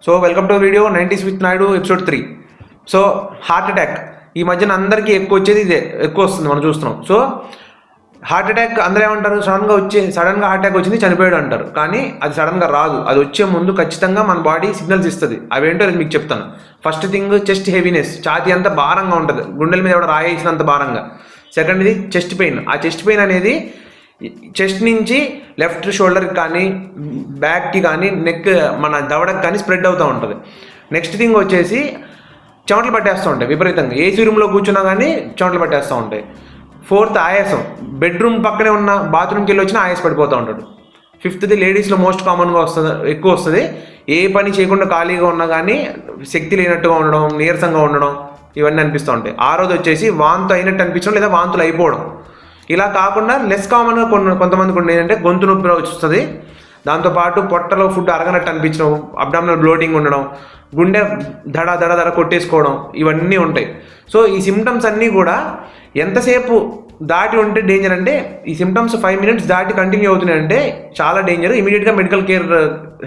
So welcome to video 90s with Naidu episode 3. So heart attack ఈ మధ్యన అందరికీ ఎక్కువ వచ్చేది ఇదే, ఎక్కువ వస్తుంది మనం చూస్తున్నాం. సో హార్ట్ అటాక్ అందరూ ఏమంటారు, సడన్గా హార్ట్ అటాక్ వచ్చింది చనిపోయాడు అంటారు. కానీ అది సడన్గా రాదు. అది వచ్చే ముందు ఖచ్చితంగా మన బాడీ సిగ్నల్స్ ఇస్తుంది. అవేంటో నేను మీకు చెప్తాను. ఫస్ట్ థింగ్ చెస్ట్ హెవీనెస్, ఛాతీ అంతా భారంగా ఉంటుంది, గుండెల మీద కూడా రాయేసినంత భారంగా. సెకండ్ ఇది చెస్ట్ పెయిన్. ఆ చెస్ట్ పెయిన్ అనేది చెస్ట్ నుంచి లెఫ్ట్ షోల్డర్కి కానీ బ్యాక్కి కానీ నెక్ మన దవడకి కానీ స్ప్రెడ్ అవుతూ ఉంటుంది. నెక్స్ట్ థింగ్ వచ్చేసి చెమటలు పట్టేస్తూ ఉంటాయి విపరీతంగా. ఏసీ రూమ్లో కూర్చున్నా కానీ చెమటలు పట్టేస్తూ ఉంటాయి. ఫోర్త్ ఆయాసం, బెడ్రూమ్ పక్కనే ఉన్న బాత్రూమ్కి వెళ్ళి వచ్చినా ఆయాస పడిపోతూ ఉంటాడు. ఫిఫ్త్ది లేడీస్లో మోస్ట్ కామన్గా ఎక్కువ వస్తుంది. ఏ పని చేయకుండా ఖాళీగా ఉన్నా కానీ శక్తి లేనట్టుగా ఉండడం, నీరసంగా ఉండడం, ఇవన్నీ అనిపిస్తూ ఉంటాయి. ఆరోది వచ్చేసి వాంతు అయినట్టు అనిపించడం లేదా వాంతులు అయిపోవడం. ఇలా కాకుండా లెస్ కామన్గా కొంతమందికి ఉండేది ఏంటంటే గొంతు నొప్పి వస్తుంది. దాంతోపాటు పొట్టలో ఫుడ్ అరగనట్టు అనిపించడం, అబ్డామినల్ బ్లోటింగ్ ఉండడం, గుండె దడ దడ దడ కొట్టేసుకోవడం, ఇవన్నీ ఉంటాయి. సో ఈ సిమ్టమ్స్ అన్నీ కూడా ఎంతసేపు దాటి ఉంటే డేంజర్ అంటే, ఈ సిమ్టమ్స్ 5 minutes దాటి కంటిన్యూ అవుతున్నాయి అంటే చాలా డేంజర్. ఇమీడియట్గా మెడికల్ కేర్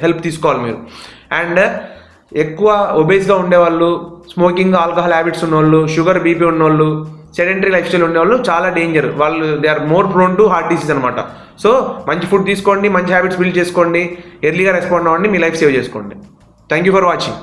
హెల్ప్ తీసుకోవాలి మీరు. అండ్ ఎక్కువ ఒబేస్గా ఉండేవాళ్ళు, స్మోకింగ్ ఆల్కహాల్ హ్యాబిట్స్ ఉన్నవాళ్ళు, షుగర్ బీపీ ఉన్నవాళ్ళు, సెడెంటరీ లైఫ్ స్టైల్ ఉండేవాళ్ళు చాలా డేంజర్. వాళ్ళు they are more prone to heart disease అనమాట. సో మంచి ఫుడ్ తీసుకోండి, మంచి హ్యాబిట్స్ బిల్డ్ చేసుకోండి, ఎర్లీగా రెస్పాండ్ అవ్వండి, మీ లైఫ్ సేవ్ చేసుకోండి. Thank you for watching.